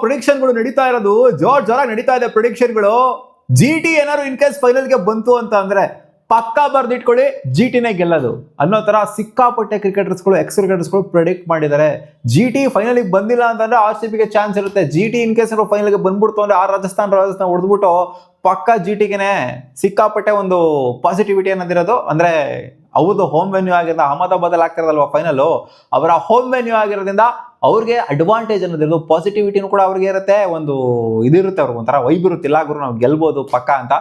ಪ್ರಿಡಿಕ್ಷನ್ಗಳು ನಡೀತಾ ಇರೋದು ಜೋರಾಗಿ ನಡೀತಾ ಇದೆ ಪ್ರಿಡಿಕ್ಷನ್ಗಳು. GT ಏನಾದ್ರು ಇನ್ ಕೇಸ್ ಫೈನಲ್ಗೆ ಬಂತು ಅಂತ ಅಂದ್ರೆ ಪಕ್ಕಾ ಬರ್ದಿಟ್ಕೊಳ್ಳಿ GTನೇ ಗೆಲ್ಲೋದು ಅನ್ನೋ ತರ ಸಿಕ್ಕಾಪಟ್ಟೆ ಕ್ರಿಕೆಟರ್ಸ್ಗಳು ಕ್ರಿಕೆಟರ್ಸ್ಗಳು ಪ್ರೆಡಿಕ್ಟ್ ಮಾಡಿದ್ದಾರೆ. GT ಫೈನಲ್ಗೆ ಬಂದಿಲ್ಲ ಅಂತಂದ್ರೆ RCBಗೆ ಚಾನ್ಸ್ ಇರುತ್ತೆ. GT ಇನ್ ಕೇಸ್ ಫೈನಲ್ಗೆ ಬಂದ್ಬಿಡ್ತು ಅಂದ್ರೆ ರಾಜಸ್ಥಾನ್ ಹೊಡೆದ್ಬಿಟ್ಟು ಪಕ್ಕಾ GTಗೆನೆ ಸಿಕ್ಕಾಪಟ್ಟೆ ಒಂದು ಪಾಸಿಟಿವಿಟಿ ಅನ್ನೋದಿರೋದು. ಅಂದ್ರೆ ಅವ್ರದ್ದು ಹೋಮ್ ವೆನ್ಯೂ ಆಗಿರೋದು ಅಹಮದಾಬಾದಲ್ಲಿ ಆಗ್ತಿರೋದಲ್ವಾ ಫೈನಲ್, ಅವರ ಹೋಮ್ ವೆನ್ಯೂ ಆಗಿರೋದ್ರಿಂದ ಅವ್ರಿಗೆ ಅಡ್ವಾಂಟೇಜ್ ಅನ್ನೋದಿರೋದು, ಪಾಸಿಟಿವಿಟಿನೂ ಕೂಡ ಅವ್ರಿಗೆ ಇರುತ್ತೆ, ಒಂದು ಇದಿರುತ್ತೆ, ಅವ್ರಿಗೆ ಒಂಥರ ವೈಬ್ ಇರುತ್ತೆ, ಇಲ್ಲ ಗುರು ನಾವು ಗೆಲ್ಬೋದು ಪಕ್ಕ ಅಂತ.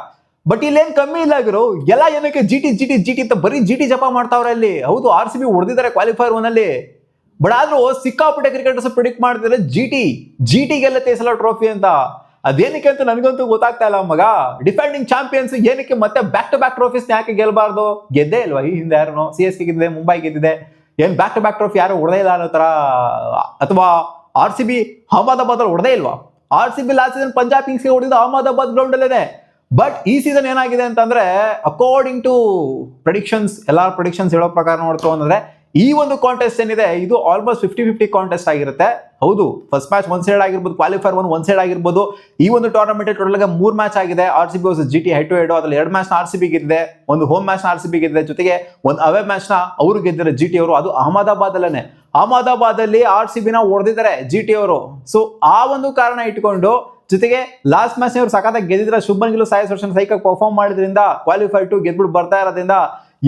ಬಟ್ ಇಲ್ಲೇನ್ ಕಮ್ಮಿ ಇಲ್ಲ ಗುರು, ಎಲ್ಲ ಏನಕ್ಕೆ GT ಅಂತ ಬರೀ GT ಜಪ ಮಾಡ್ತಾವ್ರೆ ಅಲ್ಲಿ. ಹೌದು RCB ಹೊಡೆದಿದ್ದಾರೆ ಕ್ವಾಲಿಫೈರ್ 1 ಅಲ್ಲಿ, ಬಟ್ ಆದ್ರೂ ಸಿಕ್ಕಾಪಟ್ಟೆ ಕ್ರಿಕೆಟರ್ಸ್ ಪ್ರಿಡಿಕ್ಟ್ ಮಾಡ್ತಿದ್ದಾರೆ GT ಗೆಲ್ಲತ್ತೆ ಈ ಸಲ ಟ್ರೋಫಿ ಅಂತ. ಅದೇನಕ್ಕೆ ಅಂತ ನನಗಂತೂ ಗೊತ್ತಾಗ್ತಾ ಇಲ್ಲ ಮಗ. ಡಿಫೆಂಡಿಂಗ್ ಚಾಂಪಿಯನ್ಸ್ ಏನಕ್ಕೆ ಮತ್ತೆ ಬ್ಯಾಕ್ ಟು ಬ್ಯಾಕ್ ಟ್ರೋಫೀಸ್ ಯಾಕೆ ಗೆಲ್ಬಾರ್ದು? ಗೆದ್ದೇ ಇಲ್ವಾ ಈ ಹಿಂದೆ ಯಾರು? CSK ಗೆದ್ದಿದೆ, ಮುಂಬೈ ಗೆದ್ದಿದೆ, ಏನ್ ಬ್ಯಾಕ್ ಟು ಬ್ಯಾಕ್ ಟ್ರೋಫಿ ಯಾರು ಹೊಡೆದೇ ಇಲ್ಲ ಅನ್ನೋ ತರ? ಅಥವಾ RCB ಅಹಮದಾಬಾದ್ ಅಲ್ಲಿ ಹೊಡೆದೇ ಇಲ್ವಾ? RCB last season Punjab Kings ಗೆ ಹೊಡೆದಿದ್ದು ಅಹಮದಾಬಾದ್ ಗ್ರೌಂಡ್ ಅಲ್ಲೇನೆ. ಬಟ್ ಈ ಸೀಸನ್ ಏನಾಗಿದೆ ಅಂತಂದ್ರೆ ಅಕಾರ್ಡಿಂಗ್ ಟು ಪ್ರೆಡಿಕ್ಷನ್ಸ್, ಎಲ್ಲಾ ಪ್ರೆಡಿಕ್ಷನ್ಸ್ ಹೇಳೋ ಪ್ರಕಾರ ನೋಡ್ತು ಅಂದ್ರೆ ಈ ಒಂದು ಕಾಂಟೆಸ್ಟ್ ಏನಿದೆ ಇದು ಆಲ್ಮೋಸ್ಟ್ 50-50 ಕಾಂಟೆಸ್ಟ್ ಆಗಿರುತ್ತೆ. ಹೌದು, ಫಸ್ಟ್ ಮ್ಯಾಚ್ ಒನ್ ಸೈಡ್ ಆಗಿರ್ಬೋದು, ಕ್ವಾಲಿಫೈರ್ 1 ಒನ್ ಸೈಡ್ ಆಗಿರ್ಬೋದು. ಈ ಒಂದು ಟೂರ್ನಮೆಂಟ್ ಟೋಟಲ್ 3 ಮ್ಯಾಚ್ ಆಗಿದೆ. RCB versus GT head to head. ಅದ್ರಲ್ಲಿ 2 ಮ್ಯಾಚ್ ನ RCB ಗೆದ್ದಿದೆ, ಒಂದು ಹೋಮ್ ಮ್ಯಾಚ್ ನ RCB ಗೆದ್ದಿದೆ, ಜೊತೆಗೆ ಒಂದು ಅವೇ ಮ್ಯಾಚ್ ನ ಅವರು ಗೆದ್ದಿದ್ದಾರೆ GT ಅವರು, ಅದು ಅಹಮದಾಬಾದ್ ಅಲ್ಲೇನೆ. ಅಹಮದಾಬಾದ್ ಅಲ್ಲಿ RCB ನ ಹೊಡೆದಿದ್ದಾರೆ GT ಅವರು. ಸೊ ಆ ಒಂದು ಕಾರಣ ಇಟ್ಕೊಂಡು, ಜೊತೆಗೆ ಲಾಸ್ಟ್ ಮ್ಯಾಚ್ ಇವರು ಸಖತ್ತಾಗಿ ಗೆದ್ದಿದ್ರೆ, ಶುಭ್ಮನ್ ಗಿಲ್ ಸಾಯಿ ಸುದರ್ಶನ್ ಸೈಕಾಗಿ ಪರ್ಫಾರ್ಮ್ ಮಾಡಿದ್ರಿಂದ ಕ್ವಾಲಿಫೈ 2 ಗೆದ್ಬಿಟ್ಟು ಬರ್ತಾ ಇರೋದ್ರಿಂದ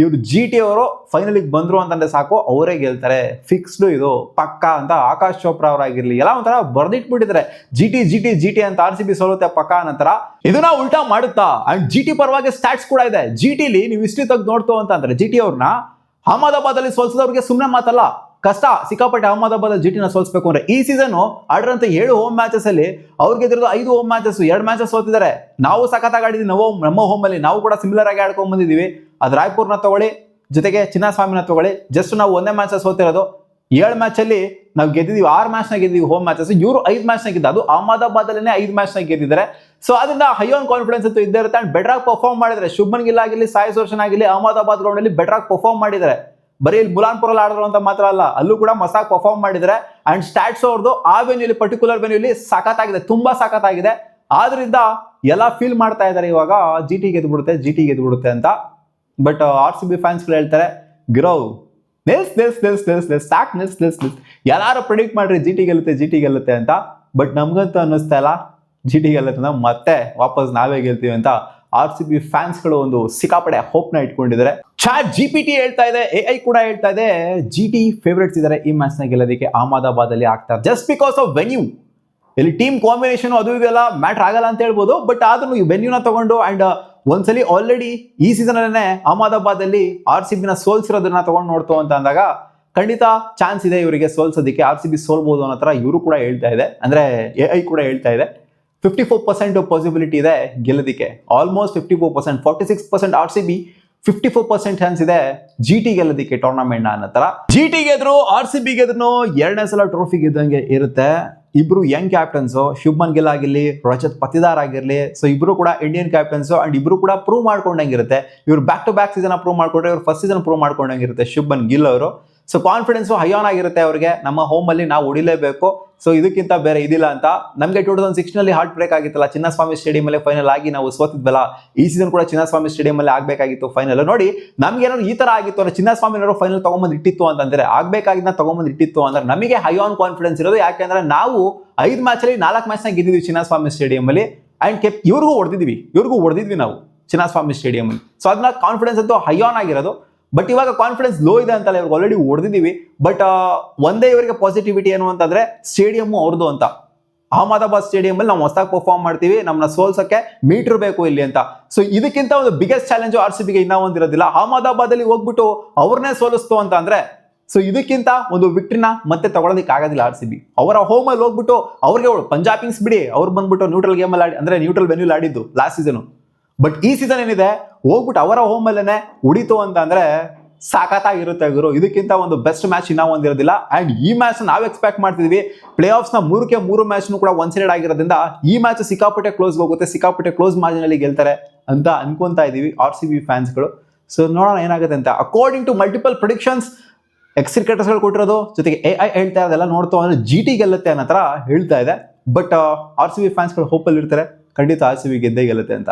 ಇವ್ರು GT ಅವರು ಫೈನಲಿಗೆ ಬಂದ್ರು ಅಂತಂದ್ರೆ ಸಾಕು, ಅವರೇ ಗೆಲ್ತಾರೆ, ಫಿಕ್ಸ್ಡ್ ಇದು ಪಕ್ಕಾ ಅಂತ ಆಕಾಶ್ ಚೋಪ್ರಾ ಅವರಾಗಿರ್ಲಿ ಎಲ್ಲ ಒಂಥರ ಬರ್ದಿಟ್ಬಿಟ್ಟಿದ್ದಾರೆ. GT ಅಂತ RCB ಸೋಲುತ್ತೆ ಪಕ್ಕಾ ಅನ್ನೋ. ಇದನ್ನ ಉಲ್ಟಾ ಮಾಡುತ್ತಾ ಅಂಡ್ GT ಪರವಾಗಿ ಸ್ಟಾಟ್ಸ್ ಕೂಡ ಇದೆ. GTಲಿ ನೀವು ಹಿಸ್ಟ್ರಿ ತೆಗೆದು ನೋಡ್ತು ಅಂತಂದ್ರೆ GT ಅವ್ರನ್ನ ಅಹಮದಾಬಾದ್ ಅಲ್ಲಿ ಸೋಲ್ಸೋದವ್ರಿಗೆ ಸುಮ್ಮನೆ ಮಾತಲ್ಲ, ಕಷ್ಟ ಸಿಕ್ಕಾಪಟ್ಟೆ ಅಹಮದಾಬಾದ್ GT ನ ಸೋಲ್ಸ್ಬೇಕು ಅಂದ್ರೆ. ಈ ಸೀಸನ್ ಆಡಿರೋಂಥ 7 ಹೋಮ್ ಮ್ಯಾಚಸ್ ಅಲ್ಲಿ ಅವ್ರಿಗೆ ಗೆದ್ದಿರೋದು 5 ಹೋಮ್ ಮ್ಯಾಚಸ್, 2 ಮ್ಯಾಚಸ್ ಸೋತಿದ್ದಾರೆ. ನಾವು ಸಖತ್ತಾಗಿ ಆಡಿದ್ವಿ ನಮ್ಮ ಹೋಮ್ ಅಲ್ಲಿ, ನಾವು ಕೂಡ ಸಿಮಿಲರ್ ಆಗಿ ಆಡ್ಕೊಂಡ್ ಬಂದಿದೀವಿ. ಅದು ರಾಯ್ಪುರ್ನ ತಗೊಳ್ಳಿ, ಜೊತೆಗೆ ಚಿನ್ನಸ್ವಾಮಿನ ತಗೊಳ್ಳಿ, ಜಸ್ಟ್ ನಾವು 1ನೇ ಮ್ಯಾಚ್ ಸೋತಿರೋದು. 7 ಮ್ಯಾಚ್ ಅಲ್ಲಿ ನಾವು ಗೆದ್ದಿದೀವಿ, 6 ಮ್ಯಾಚ್ ನ ಗೆದ್ದಿದ್ವಿ ಹೋಮ್ ಮ್ಯಾಚಸ್. ಇವರು 5 ಮ್ಯಾಚ್ ನ ಗೆದ್ದ, ಅದು ಅಹಮದಾಬಾದ್ ಅಲ್ಲೇ 5 ಮ್ಯಾಚ್ ನ ಗೆದ್ದಿದ್ದಾರೆ. ಸೊ ಅದರಿಂದ ಹೈ ಆನ್ ಕಾನ್ಫಿಡೆನ್ಸ್ ಅಂತೂ ಇದ್ದೇ ಇರುತ್ತೆ. ಅಂಡ್ ಬೆಟರ್ ಆಗಿ ಪರ್ಫಾರ್ಮ್ ಮಾಡಿದ್ರೆ, ಶುಭ್ಮನ್ ಗಿಲ್ ಆಗಿರ್ಲಿ, ಸಾಯಿ ಸುದರ್ಶನ್ ಆಗಿರ್ಲಿ, ಅಹಮದಾಬಾದ್ ಗ್ರೌಂಡ್ ಅಲ್ಲಿ ಬೆಟರ್ ಆಗಿ ಪರ್ಫಾರ್ಮ್ ಮಾಡಿದ್ದಾರೆ. ಬರೀ ಇಲ್ಲಿ ಬುಲಾನ್ಪುರ ಆಡಿದ್ರು ಅಂತ ಮಾತ್ರ ಅಲ್ಲ, ಅಲ್ಲೂ ಕೂಡ ಮಸಾಕ್ ಪರ್ಫಾರ್ಮ್ ಮಾಡಿದ್ರೆ. ಅಂಡ್ ಸ್ಟಾಟ್ಸ್ ಅವ್ರದ್ದು ಆ ವೆನ್ಯೂಲಿ, ಪರ್ಟಿಕ್ಯುಲರ್ ವೆನ್ಯೂಲಿ ಸಖತ್ತಾಗಿದೆ, ತುಂಬಾ ಸಖತ್ತಾಗಿದೆ. ಆದ್ರಿಂದ ಎಲ್ಲ ಫೀಲ್ ಮಾಡ್ತಾ ಇದ್ದಾರೆ ಇವಾಗ GT ಗೆದ್ಬಿಡುತ್ತೆ ಅಂತ. ಬಟ್ RCB ಫ್ಯಾನ್ಸ್ ಹೇಳ್ತಾರೆ ಗಿರೋ ನಿಲ್ಸ್ ಎಲ್ಲಾರು ಪ್ರೆಡಿಕ್ಟ್ ಮಾಡ್ರಿ GT ಗೆಲ್ಲುತ್ತೆ ಅಂತ. ಬಟ್ ನಮ್ಗಂತೂ ಅನ್ನಿಸ್ತಾ ಇಲ್ಲ GT ಗೆಲ್ಲುತ್ತೆ, ಮತ್ತೆ ವಾಪಸ್ ನಾವೇ ಗೆಲ್ತೀವಿ ಅಂತ RCB ಫ್ಯಾನ್ಸ್ಗಳು ಒಂದು ಸಿಕ್ಕಾಪಡೆ ಹೋಪ್ ನ ಇಟ್ಕೊಂಡಿದ್ದಾರೆ. ChatGPT ಹೇಳ್ತಾ ಇದೆ, AI ಕೂಡ ಹೇಳ್ತಾ ಇದೆ, GT ಫೇವರೇಟ್ಸ್ ಇದ್ದಾರೆ ಈ ಮ್ಯಾಚ್ ನ ಗೆಲ್ಲೋದಕ್ಕೆ, ಅಹಮದಾಬಾದ್ ಅಲ್ಲಿ ಆಗ್ತಾರೆ ಜಸ್ಟ್ ಬಿಕಾಸ್ ಆಫ್ ವೆನ್ಯೂ. ಇಲ್ಲಿ ಟೀಮ್ ಕಾಂಬಿನೇಷನ್ ಅದು ಇದೆಲ್ಲ ಮ್ಯಾಟರ್ ಆಗಲ್ಲ ಅಂತ ಹೇಳ್ಬೋದು. ಬಟ್ ಆದ್ರೂ ಈ ವೆನ್ಯೂನ ತಗೊಂಡು ಅಂಡ್ ಒಂದ್ಸಲಿ ಆಲ್ರೆಡಿ ಈ ಸೀಸನ್ ಅಲ್ಲೇ ಅಹಮದಾಬಾದ್ ಅಲ್ಲಿ RCB ನ ಸೋಲ್ಸಿರೋದನ್ನ ತಗೊಂಡು ನೋಡ್ತು ಅಂತ ಅಂದಾಗ ಖಂಡಿತ ಚಾನ್ಸ್ ಇದೆ ಇವರಿಗೆ ಸೋಲ್ಸೋದಕ್ಕೆ. RCB ಸೋಲ್ಬಹುದು ಅನ್ನೋ ತರ ಇವರು ಕೂಡ ಹೇಳ್ತಾ ಇದೆ, ಅಂದ್ರೆ AI ಕೂಡ ಹೇಳ್ತಾ ಇದೆ. 54% ಪಾಸಿಬಿಲಿಟಿ ಇದೆ ಗೆಲ್ಲೋದಕ್ಕೆ, ಆಲ್ಮೋಸ್ಟ್ 54%, 46% RCB, 54% ಚಾನ್ಸ್ ಇದೆ GT ಗೆಲ್ಲೋದಕ್ಕೆ ಟೂರ್ನಮೆಂಟ್ ಅನ್ನೋ ತರ. GT ಗೆದ್ರು RCB ಗೆದ್ರು 2ನೇ ಸಲ ಟ್ರೋಫಿ ಗೆದ್ದಂಗೆ ಇರುತ್ತೆ. ಇಬ್ರು ಯಂಗ್ ಕ್ಯಾಪ್ಟನ್ಸ್, ಶುಭ್ಮನ್ ಗಿಲ್ ಆಗಿರ್ಲಿ, ರಜತ್ ಪತಿದಾರ್ ಆಗಿರ್ಲಿ, ಸೊ ಇಬ್ರು ಕೂಡ ಇಂಡಿಯನ್ ಕ್ಯಾಪ್ಟನ್ಸ್ ಅಂಡ್ ಇಬ್ರು ಕೂಡ ಪ್ರೂವ್ ಮಾಡ್ಕೊಂಡಂಗಿರುತ್ತೆ. ಇವ್ರು back to back season prove ಮಾಡ್ಕೊಂಡ್ರೆ, ಇವ್ರು ಫಸ್ಟ್ ಸೀಸನ್ ಪ್ರೂವ್ ಮಾಡ್ಕೊಂಡಂಗಿರುತ್ತೆ ಶುಭ್ಮನ್ ಗಿಲ್ ಅವರು. ಸೊ ಕಾನ್ಫಿಡೆನ್ಸ್ ಹೈ ಆನ್ ಆಗಿರುತ್ತೆ ಅವ್ರಿಗೆ, ನಮ್ಮ ಹೋಮ್ ಅಲ್ಲಿ ನಾವು ಹೊಡಿಲೇಬೇಕು, ಸೊ ಇದಕ್ಕಿಂತ ಬೇರೆ ಇದಿಲ್ಲ ಅಂತ. ನಮಗೆ 2016 ಹಾರ್ಟ್ ಬ್ರೇಕ್ ಆಗಿತ್ತಲ್ಲ, ಚಿನ್ನಸ್ವಾಮಿ ಸ್ಟೇಡಿಯಂ ಅಲ್ಲಿ ಫೈನಲ್ ಆಗಿ ನಾವು ಸೋತಿದ್ವಲ್ಲ. ಈ ಸೀಸನ್ ಕೂಡ ಚಿನ್ನಸ್ವಾಮಿ ಸ್ಟೇಡಿಯಂ ಅಲ್ಲಿ ಆಗ್ಬೇಕಾಗಿತ್ತು ಫೈನಲ್. ನೋಡಿ ನಮ್ಗೆ ಏನಾದ್ರು ಈ ತರ ಆಗಿತ್ತು ಅಂದ್ರೆ, ಚಿನ್ನಸ್ವಾಮಿ ಏನಾದ್ರು ಫೈನಲ್ ತಗೊಂಬಂದ್ ಇಟ್ಟಿತ್ತು ಅಂತಂದ್ರೆ, ಆಗ್ಬೇಕಾಗಿದ್ದ ತಗೊಂಬಂದ್ ಇಟ್ಟಿತ್ತು ಅಂದ್ರೆ ನಮಗೆ ಹೈ ಆನ್ ಕಾನ್ಫಿಡೆನ್ಸ್ ಇರೋದು. ಯಾಕೆಂದ್ರೆ ನಾವು 5 ಮ್ಯಾಚ್ ಅಲ್ಲಿ 4 ಮ್ಯಾಚ್ ನ ಗೆದ್ದಿದ್ವಿ ಚಿನ್ನಸ್ವಾಮಿ ಸ್ಟೇಡಿಯಂ ಅಲ್ಲಿ. ಅಂಡ್ ಇವ್ರಿಗೂ ಹೊಡೆದಿದ್ವಿ ನಾವು ಚಿನ್ನಸ್ವಾಮಿ ಸ್ಟೇಡಿಯಂ ಅಲ್ಲಿ. ಸೊ ಅದನ್ನ ಕಾನ್ಫಿಡೆನ್ಸ್ ಅಂತೂ ಹೈ ಆನ್ ಆಗಿರೋದು. ಬಟ್ ಇವಾಗ ಕಾನ್ಫಿಡೆನ್ಸ್ ಲೋ ಇದೆ ಅಂತಲ್ಲ, ಇವ್ರಿಗೆ ಆಲ್ರೆಡಿ ಹೊಡೆದಿದ್ದೀವಿ. ಬಟ್ ಒಂದೇ ಇವರಿಗೆ ಪಾಸಿಟಿವಿಟಿ ಏನು ಅಂತಂದ್ರೆ, ಸ್ಟೇಡಿಯಂ ಅವ್ರದ್ದು ಅಂತ. ಅಹಮದಾಬಾದ್ ಸ್ಟೇಡಿಯಂ ಅಲ್ಲಿ ನಾವು ಹೊಸದಾಗಿ ಪರ್ಫಾರ್ಮ್ ಮಾಡ್ತೀವಿ, ನಮ್ಮನ್ನ ಸೋಲ್ಸಕ್ಕೆ ಮೀಟರ್ ಬೇಕು ಇಲ್ಲಿ ಅಂತ. ಸೊ ಇದಕ್ಕಿಂತ ಒಂದು ಬಿಗ್ಗೆಸ್ಟ್ ಚಾಲೆಂಜ್ RCBಗೆ ಇನ್ನೂ ಒಂದಿರೋದಿಲ್ಲ. ಅಹಮದಾಬಾದ್ ಅಲ್ಲಿ ಹೋಗ್ಬಿಟ್ಟು ಅವ್ರನ್ನೇ ಸೋಲಿಸ್ತು ಅಂತ ಅಂದ್ರೆ, ಸೊ ಇದಕ್ಕಿಂತ ಒಂದು ವಿಕ್ಟ್ರಿನ ಮತ್ತೆ ತಗೊಳ್ಳೋದಕ್ಕೆ ಆಗೋದಿಲ್ಲ RCB. ಅವರ ಹೋಮ್ ಅಲ್ಲಿ ಹೋಗ್ಬಿಟ್ಟು ಅವ್ರಿಗೆ ಪಂಜಾಬ್ ಕಿಂಗ್ಸ್ ಬಿಡಿ, ಅವ್ರು ಬಂದ್ಬಿಟ್ಟು ನ್ಯೂಟ್ರಲ್ ಗೇಮ್ ಅಲ್ಲಿ ಅಂದ್ರೆ ನ್ಯೂಟ್ರಲ್ ವೆನ್ಯೂಲ್ ಆಡಿದ್ದು ಲಾಸ್ಟ್ ಸೀಸನ್. ಬಟ್ ಈ ಸೀಸನ್ ಏನಿದೆ ಹೋಗ್ಬಿಟ್ಟು ಅವರ ಹೋಮ್ ಅಲ್ಲೇನೆ ಉಡಿತು ಅಂತ ಅಂದ್ರೆ ಸಾಕತ್ತಾಗಿರುತ್ತೆ ಗುರು. ಇದಕ್ಕಿಂತ ಒಂದು ಬೆಸ್ಟ್ ಮ್ಯಾಚ್ ಇನ್ನೂ ಒಂದಿರೋದಿಲ್ಲ. ಅಂಡ್ ಈ ಮ್ಯಾಚ್ ನಾವು ಎಕ್ಸ್ಪೆಕ್ಟ್ ಮಾಡ್ತಿದ್ವಿ. ಪ್ಲೇ ಆಫ್ಸ್ ನ 3 ಮ್ಯಾಚ್ ಕೂಡ ಒನ್ ಸೈಡ್ ಆಗಿರೋದ್ರಿಂದ ಈ ಮ್ಯಾಚ್ ಸಿಕ್ಕಾಪಟ್ಟೆ ಕ್ಲೋಸ್ ಹೋಗುತ್ತೆ, ಸಿಕ್ಕಾಪಟ್ಟೆ ಕ್ಲೋಸ್ ಮಾರ್ಜಿನ್ ಅಲ್ಲಿ ಗೆಲ್ತಾರೆ ಅಂತ ಅನ್ಕೊಂತಾ ಇದೀವಿ RCB ಫ್ಯಾನ್ಸ್ಗಳು. ಸೊ ನೋಡೋಣ ಏನಾಗುತ್ತೆ ಅಂತ. ಅಕಾರ್ಡಿಂಗ್ ಟು ಮಲ್ಟಿಪಲ್ ಪ್ರಿಡಿಕ್ಷನ್ಸ್ ಕ್ರಿಕೆಟರ್ಸ್ಗಳು ಕೊಟ್ಟಿರೋದು, ಜೊತೆಗೆ AI ಹೇಳ್ತಾ ಇರೋದೆಲ್ಲ ನೋಡ್ತು ಅಂದ್ರೆ GT ಗೆಲ್ಲುತ್ತೆ ಅನ್ನೋ ತರ ಹೇಳ್ತಾ ಇದೆ. ಬಟ್ ಆರ್ ಸಿ ಬಿ ಫ್ಯಾನ್ಸ್ಗಳು ಹೋಪಲ್ಲಿ ಇರ್ತಾರೆ, ಖಂಡಿತ ಆರ್ ಸಿ ಬಿ ಗೆದ್ದೇ ಗೆಲ್ಲುತ್ತೆ ಅಂತ.